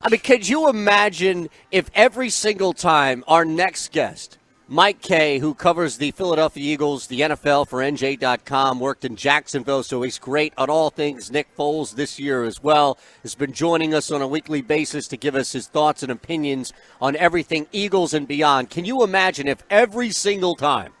I mean, could you imagine if every single time our next guest, Mike Kaye, who covers the Philadelphia Eagles, the NFL for NJ.com, worked in Jacksonville, so he's great on all things Nick Foles this year as well, has been joining us on a weekly basis to give us his thoughts and opinions on everything Eagles and beyond. Can you imagine if every single time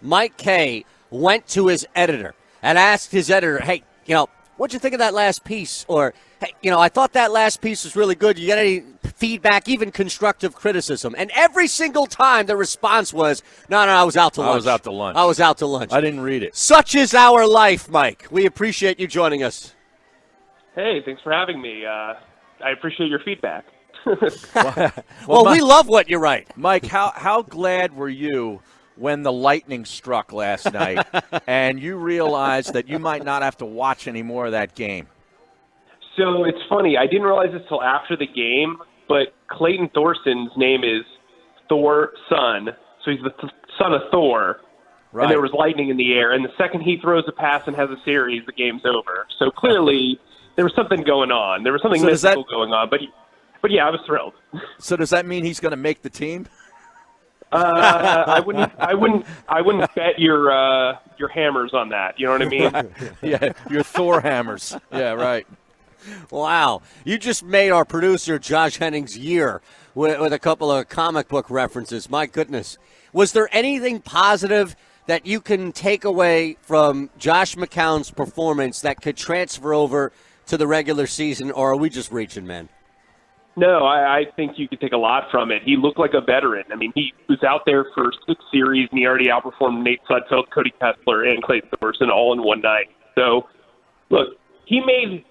Mike Kaye went to his editor and asked his editor, hey, what'd you think of that last piece? Or, hey, I thought that last piece was really good. You got any feedback, even constructive criticism? And every single time the response was, no, I was out to lunch. I was out to lunch. I was out to lunch. I didn't read it. Such is our life, Mike. We appreciate you joining us. Hey, thanks for having me. I appreciate your feedback. Well, we love what you write. Mike, how glad were you when the lightning struck last night and you realized that you might not have to watch any more of that game? So it's funny. I didn't realize this till after the game, but Clayton Thorson's name is Thor's son. So he's the son of Thor. Right. And there was lightning in the air. And the second he throws a pass and has a series, the game's over. So clearly there was something going on. There was something mystical going on. But yeah, I was thrilled. So does that mean he's going to make the team? I wouldn't bet your hammers on that. You know what I mean? Yeah, your Thor hammers. Yeah, right. Wow. You just made our producer, Josh Henning's year with a couple of comic book references. My goodness. Was there anything positive that you can take away from Josh McCown's performance that could transfer over to the regular season, or are we just reaching, man? No, I think you could take a lot from it. He looked like a veteran. I mean, he was out there for 6 series, and he already outperformed Nate Sudfeld, Cody Kessler, and Clayton Thorson all in one night. So, look, he made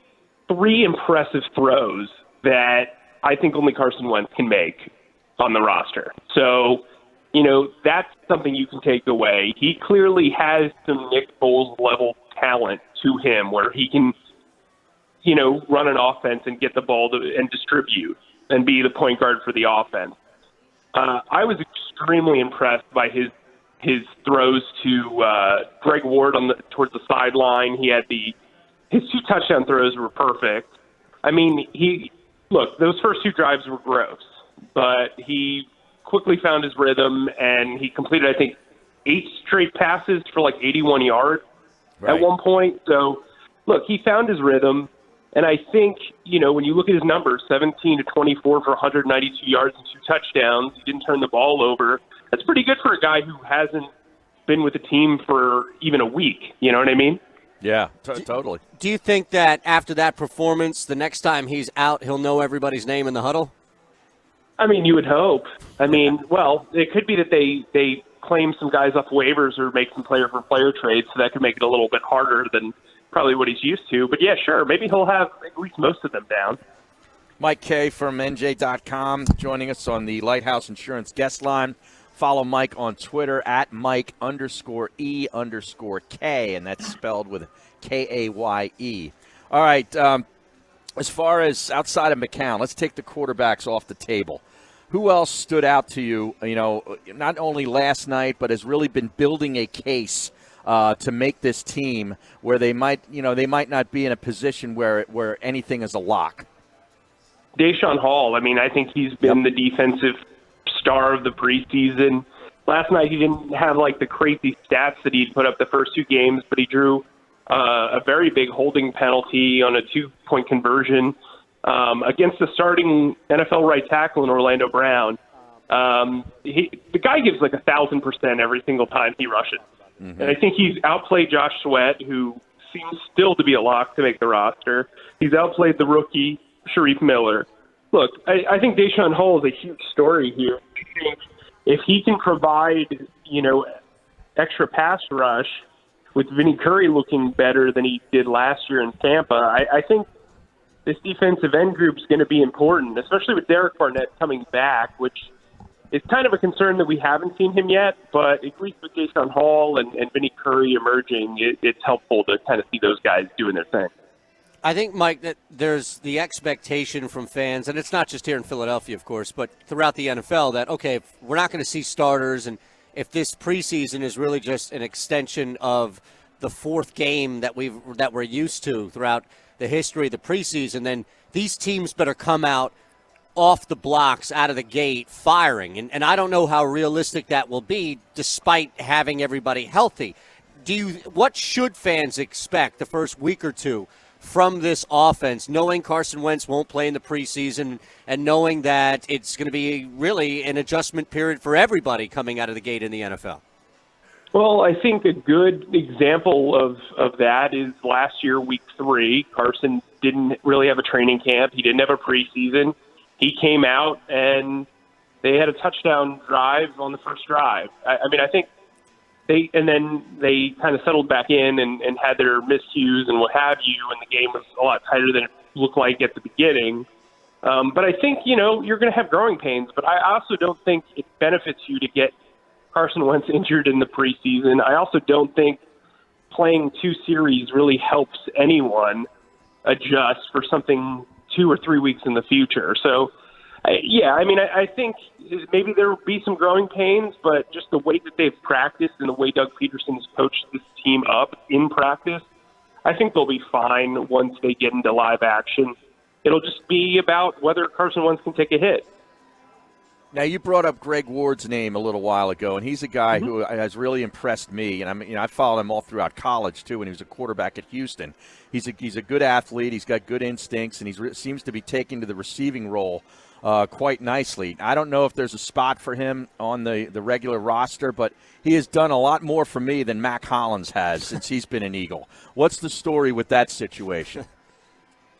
3 impressive throws that I think only Carson Wentz can make on the roster. So, that's something you can take away. He clearly has some Nick Foles-level talent to him where he can run an offense and get the ball and distribute and be the point guard for the offense. I was extremely impressed by his throws to Greg Ward towards the sideline. He had his 2 touchdown throws were perfect. I mean, those first 2 drives were gross, but he quickly found his rhythm and he completed, I think, 8 straight passes for like 81 yards at one point. So, look, he found his rhythm. And I think, when you look at his numbers, 17 to 24 for 192 yards and 2 touchdowns, he didn't turn the ball over. That's pretty good for a guy who hasn't been with the team for even a week. You know what I mean? Yeah, totally. Do you think that after that performance, the next time he's out, he'll know everybody's name in the huddle? I mean, you would hope. I mean, well, it could be that they claim some guys off waivers or make some player-for-player trades, so that could make it a little bit harder than probably what he's used to. But, yeah, sure, maybe he'll have at least most of them down. Mike Kaye from NJ.com joining us on the Lighthouse Insurance guest line. Follow Mike on Twitter at Mike_E_K, and that's spelled with Kaye. All right, as far as outside of McCown, let's take the quarterbacks off the table. Who else stood out to you, not only last night, but has really been building a case to make this team where they might not be in a position where anything is a lock? Deshaun Hall. I mean, I think he's been the defensive star of the preseason. Last night he didn't have like the crazy stats that he'd put up the first 2 games, but he drew a very big holding penalty on a 2-point conversion against the starting NFL right tackle in Orlando Brown. The guy gives like 1,000% every single time he rushes. Mm-hmm. And I think he's outplayed Josh Sweat, who seems still to be a lock to make the roster. He's outplayed the rookie, Sharif Miller. Look, I think Deshaun Hall is a huge story here. I think if he can provide, extra pass rush with Vinny Curry looking better than he did last year in Tampa, I think this defensive end group is going to be important, especially with Derek Barnett coming back, which is kind of a concern that we haven't seen him yet, but at least with Deshaun Hall and Vinny Curry emerging, it's helpful to kind of see those guys doing their thing. I think, Mike, that there's the expectation from fans, and it's not just here in Philadelphia, of course, but throughout the NFL that, okay, if we're not going to see starters, and if this preseason is really just an extension of the 4th game that we're used to throughout the history of the preseason, then these teams better come out off the blocks out of the gate firing. And I don't know how realistic that will be despite having everybody healthy. What should fans expect the first week or two from this offense, knowing Carson Wentz won't play in the preseason and knowing that it's going to be really an adjustment period for everybody coming out of the gate in the NFL? Well, I think a good example of that is last year, week 3. Carson didn't really have a training camp. He didn't have a preseason. He came out and they had a touchdown drive on the first drive. I think then they kind of settled back in and had their miscues and what have you, and the game was a lot tighter than it looked like at the beginning. But I think, you're going to have growing pains, but I also don't think it benefits you to get Carson Wentz injured in the preseason. I also don't think playing 2 series really helps anyone adjust for something 2 or 3 weeks in the future. So, I think maybe there will be some growing pains, but just the way that they've practiced and the way Doug Peterson has coached this team up in practice, I think they'll be fine once they get into live action. It'll just be about whether Carson Wentz can take a hit. Now, you brought up Greg Ward's name a little while ago, and he's a guy who has really impressed me. And I followed him all throughout college too, when he was a quarterback at Houston. He's a good athlete. He's got good instincts, and he seems to be taking to the receiving role quite nicely. I don't know if there's a spot for him on the regular roster, but he has done a lot more for me than Mac Hollins has since he's been an Eagle. What's the story with that situation?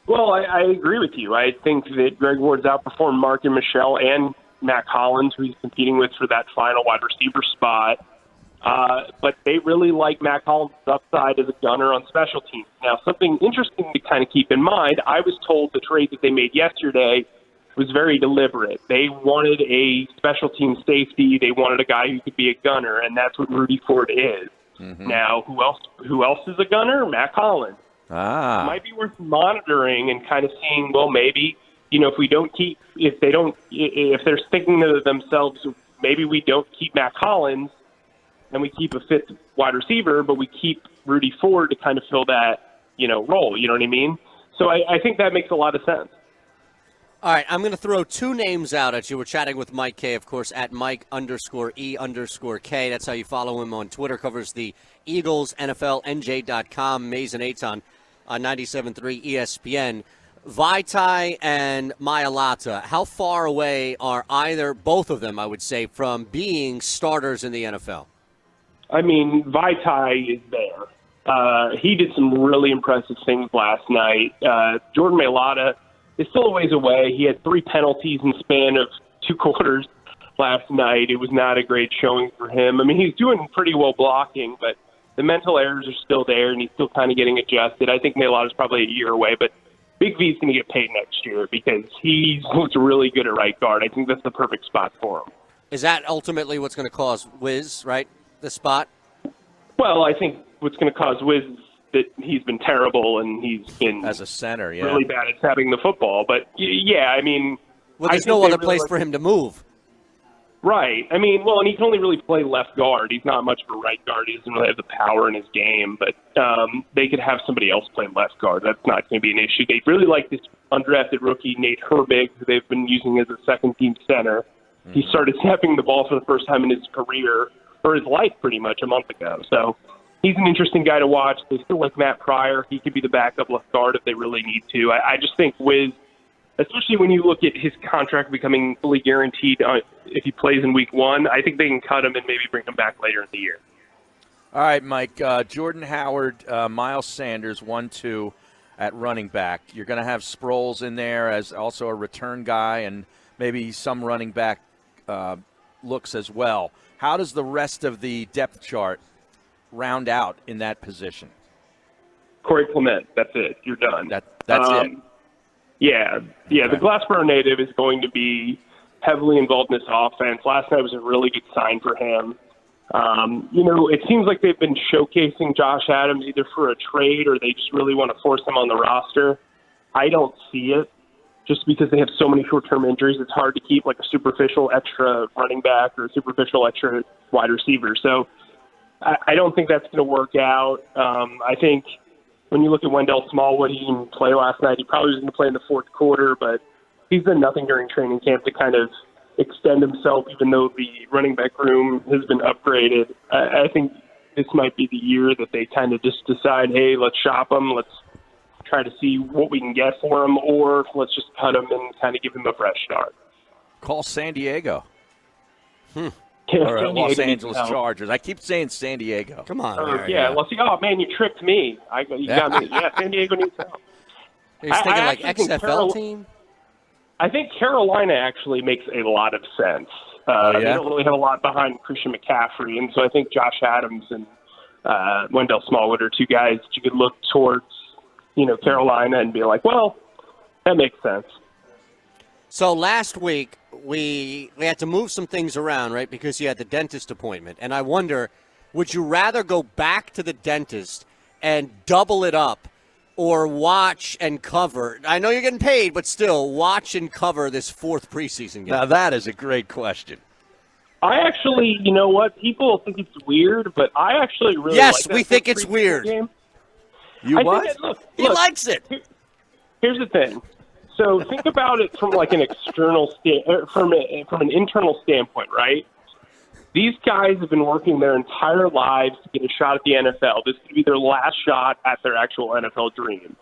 Well, I agree with you. I think that Greg Ward's outperformed Mark and Michelle and Mac Hollins, who he's competing with for that final wide receiver spot. But they really like Mac Hollins' upside as a gunner on special teams. Now, something interesting to kind of keep in mind, I was told the trade that they made yesterday was very deliberate. They wanted a special team safety. They wanted a guy who could be a gunner, and that's what Rudy Ford is. Mm-hmm. Now, who else is a gunner? Mac Hollins. It might be worth monitoring and kind of seeing, well, maybe, if they're thinking to themselves, maybe we don't keep Mac Hollins and we keep a 5th wide receiver, but we keep Rudy Ford to kind of fill that, role. You know what I mean? So I think that makes a lot of sense. All right, I'm going to throw 2 names out at you. We're chatting with Mike Kaye, of course, at Mike_E_K. That's how you follow him on Twitter. Covers the Eagles, NFL, NJ.com, Mayes and Eytan on 97.3 ESPN. Vaitai and Mailata, how far away are both of them, I would say, from being starters in the NFL? I mean, Vaitai is there. He did some really impressive things last night. Jordan Mailata is still a ways away. He had 3 penalties in the span of 2 quarters last night. It was not a great showing for him. I mean, he's doing pretty well blocking, but the mental errors are still there, and he's still kind of getting adjusted. I think Mailata's probably a year away, but Big V's going to get paid next year because he looks really good at right guard. I think that's the perfect spot for him. Is that ultimately what's going to cause Wiz, right, the spot? Well, I think what's going to cause Wiz is that he's been terrible and he's been as a center, really bad at tapping the football. But, I mean... Well, there's no other place for him to move. Right. I mean, and he can only really play left guard. He's not much of a right guard. He doesn't really have the power in his game. But they could have somebody else play left guard. That's not going to be an issue. They really like this undrafted rookie, Nate Herbig, who they've been using as a second-team center. Mm-hmm. He started snapping the ball for the first time in his career, or his life pretty much, a month ago. So he's an interesting guy to watch. They still like Matt Pryor. He could be the backup left guard if they really need to. I just think Wiz, especially when you look at his contract becoming fully guaranteed if he plays in week 1, I think they can cut him and maybe bring him back later in the year. All right, Mike. Jordan Howard, Miles Sanders, 1-2 at running back. You're going to have Sproles in there as also a return guy and maybe some running back looks as well. How does the rest of the depth chart round out in that position? Corey Clement, that's it. You're done. That's it. Yeah. Okay. The Glassboro native is going to be heavily involved in this offense. Last night was a really good sign for him. It seems like they've been showcasing Josh Adams either for a trade or they just really want to force him on the roster. I don't see it. Just because they have so many short-term injuries, it's hard to keep like a superficial extra running back or a superficial extra wide receiver. So I don't think that's going to work out. I think when you look at Wendell Smallwood, he didn't play last night. He probably was going to play in the fourth quarter, but he's done nothing during training camp to kind of extend himself, even though the running back room has been upgraded. I think this might be the year that they kind of just decide, hey, let's shop him, let's try to see what we can get for him, or let's just cut him and kind of give him a fresh start. Call San Diego. Yeah, Or Los Angeles Chargers. I keep saying San Diego. Come on. Well, see, oh, man, you tricked me. You got me. Yeah, San Diego needs help. He's thinking like actually XFL team? I think Carolina actually makes a lot of sense. They don't really have a lot behind Christian McCaffrey, and so I think Josh Adams and Wendell Smallwood are two guys that you could look towards, Carolina and be like, well, that makes sense. So last week we had to move some things around, right, because you had the dentist appointment. And I wonder, would you rather go back to the dentist and double it up or watch and cover? I know you're getting paid, but still, watch and cover this fourth preseason game. Now, that is a great question. I actually, you know what? People think it's weird, but I actually really like that. Yes, we think it's weird. Game. You what? He likes it. Here's the thing. So think about it from like an external from an internal standpoint, right? These guys have been working their entire lives to get a shot at the NFL. This could be their last shot at their actual NFL dream.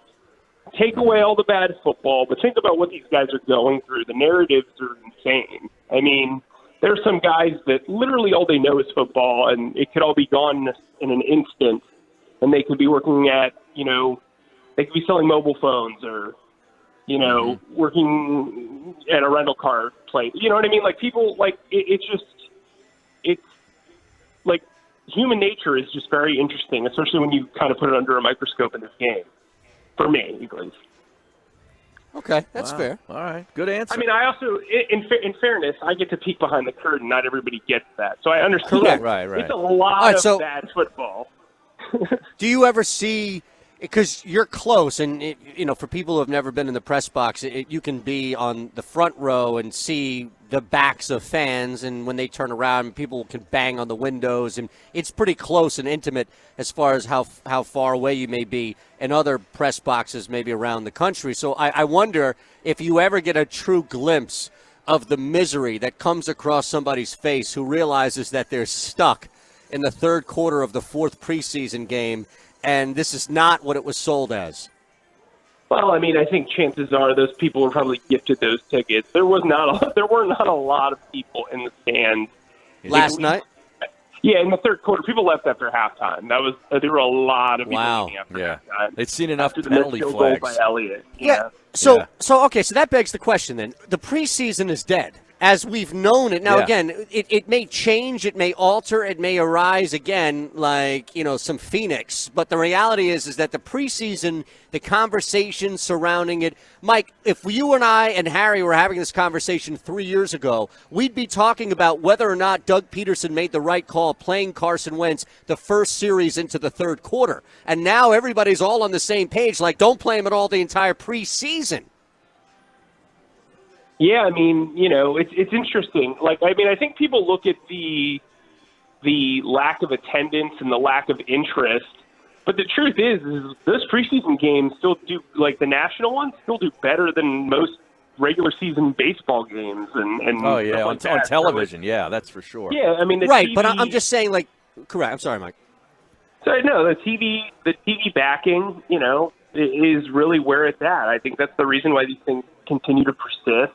Take away all the bad football, but think about what these guys are going through. The narratives are insane. I mean, there are some guys that literally all they know is football, and it could all be gone in an instant, and they could be working at, they could be selling mobile phones or, working at a rental car place. You know what I mean? Like, people, like, it's like human nature is just very interesting, especially when you kind of put it under a microscope in this game. For me, at least. Okay, that's fair. All right, good answer. I mean, I also, in fairness, I get to peek behind the curtain. Not everybody gets that, so I understand. Correct. Right. It's a lot of bad football. Do you ever see? Because you're close, and for people who have never been in the press box, you can be on the front row and see the backs of fans, and when they turn around, people can bang on the windows, and it's pretty close and intimate as far as how far away you may be in other press boxes maybe around the country. So I wonder if you ever get a true glimpse of the misery that comes across somebody's face who realizes that they're stuck in the third quarter of the fourth preseason game, and this is not what it was sold as. Well, I mean, I think chances are those people were probably gifted those tickets. There were not a lot of people in the stands last night. Yeah, in the third quarter, people left after halftime. There were a lot of people leaving after halftime. They'd seen enough after penalty the flags. goal by Elliott. Yeah. So that begs the question then. The preseason is dead, as we've known it. Now, again, it may change, it may alter, it may arise again like, some phoenix. But the reality is that the preseason, the conversation surrounding it, Mike, if you and I and Harry were having this conversation 3 years ago, we'd be talking about whether or not Doug Peterson made the right call playing Carson Wentz the first series into the third quarter. And now everybody's all on the same page, like, don't play him at all the entire preseason. Yeah, I mean, it's interesting. Like, I mean, I think people look at the lack of attendance and the lack of interest, but the truth is those preseason games still do, like the national ones, still do better than most regular season baseball games. And on television, that's for sure. Yeah, I mean, TV, but I'm just saying, like, correct. I'm sorry, Mike. So no, the TV backing, is really where it's at. I think that's the reason why these things continue to persist.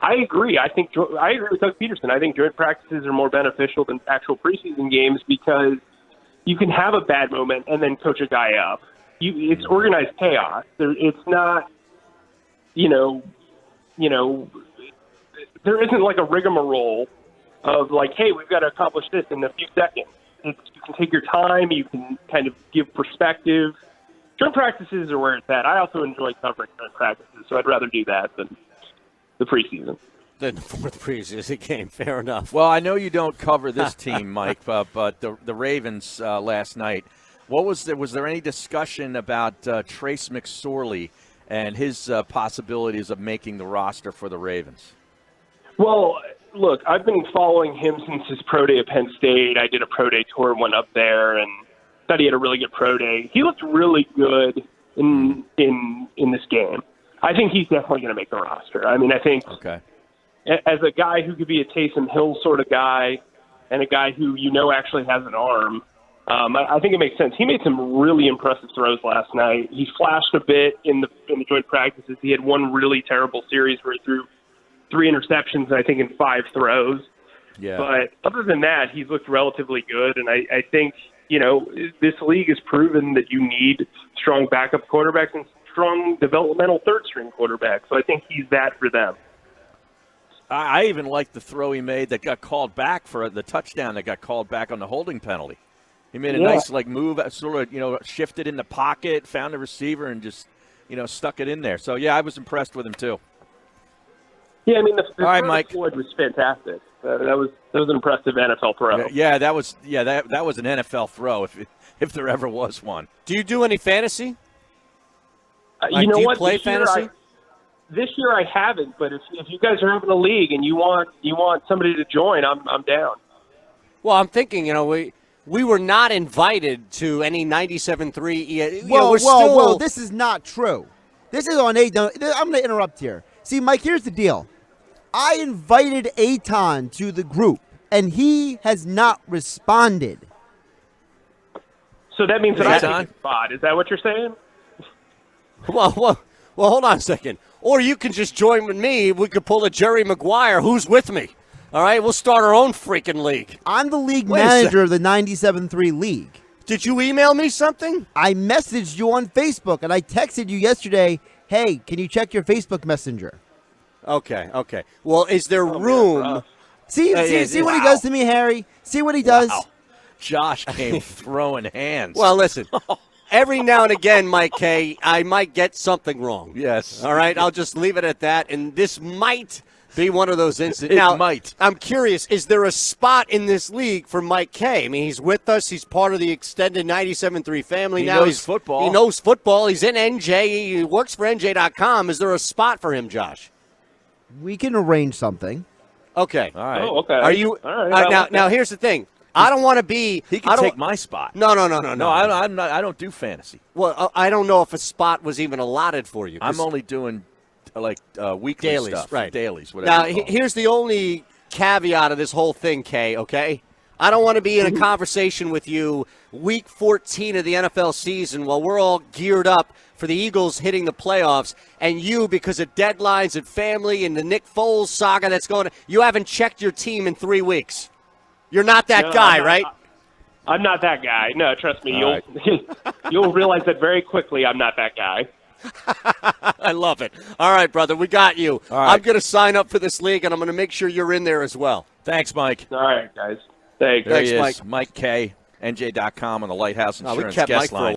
I agree. I agree with Doug Peterson. I think joint practices are more beneficial than actual preseason games because you can have a bad moment and then coach a guy up. It's organized chaos. It's not, there isn't like a rigmarole of like, hey, we've got to accomplish this in a few seconds. You can take your time. You can kind of give perspective. Joint practices are where it's at. I also enjoy covering joint practices, so I'd rather do that than the preseason. The fourth preseason game, fair enough. Well, I know you don't cover this team, Mike, but the Ravens last night, was there any discussion about Trace McSorley and his possibilities of making the roster for the Ravens? Well, look, I've been following him since his pro day at Penn State. I did a pro day tour and went up there and thought he had a really good pro day. He looked really good in this game. I think he's definitely going to make the roster. I mean, I think as a guy who could be a Taysom Hill sort of guy and a guy who actually has an arm, I think it makes sense. He made some really impressive throws last night. He flashed a bit in the joint practices. He had one really terrible series where he threw 3 interceptions, I think, in 5 throws. Yeah. But other than that, he's looked relatively good, and I think this league has proven that you need strong backup quarterbacks and strong developmental third-string quarterbacks. So I think he's that for them. I even liked the throw he made that got called back for the touchdown that got called back on the holding penalty. He made a nice move, sort of shifted in the pocket, found the receiver, and just stuck it in there. So yeah, I was impressed with him too. Yeah, I mean the all right, Mike. Floyd was fantastic. That was an impressive NFL throw. Yeah, that was an NFL throw if there ever was one. Do you do any fantasy? You know do you what? play fantasy? This year I haven't, but if you guys are having a league and you want somebody to join, I'm down. Well, I'm thinking, we were not invited to any 97.3. Whoa, this is not true. This is on Eytan. I'm going to interrupt here. See, Mike, here's the deal. I invited Eytan to the group, and he has not responded. So that means that I take a spot. Is that what you're saying? Well, hold on a second. Or you can just join with me. We could pull a Jerry Maguire. Who's with me? All right, we'll start our own freaking league. I'm the league manager of the 97.3 league. Did you email me something? I messaged you on Facebook, and I texted you yesterday, hey, can you check your Facebook Messenger? Okay. Well, is there room? See what he does to me, Harry? See what he does? Wow. Josh came throwing hands. Well, listen. Every now and again, Mike Kaye, I might get something wrong. Yes. All right, I'll just leave it at that. And this might be one of those instances. Now, might. I'm curious, is there a spot in this league for Mike Kaye? I mean, he's with us. He's part of the extended 97.3 family now. He knows football. He knows football. He's in NJ. He works for NJ.com. Is there a spot for him, Josh? We can arrange something. Okay. All right. Oh, okay. Are you all right, now? Here's the thing. I don't want to be. He can take my spot. No. I'm not. I don't do fantasy. Well, I don't know if a spot was even allotted for you. I'm only doing weekly dailies, stuff, right? Dailies, whatever. Now, here's the only caveat of this whole thing, Kaye. Okay, I don't want to be in a conversation with you week 14 of the NFL season while we're all geared up for the Eagles hitting the playoffs, and you, because of deadlines and family and the Nick Foles saga that's going on, you haven't checked your team in 3 weeks. You're not that guy, right? I'm not that guy. No, trust me. All You'll realize that very quickly. I'm not that guy. I love it. All right, brother, we got you. All right. I'm going to sign up for this league, and I'm going to make sure you're in there as well. Thanks, Mike. All right, guys. Thanks. There he Thanks, is, Mike. Mike Kaye, NJ.com on the Lighthouse Insurance we kept guest Mike for a line.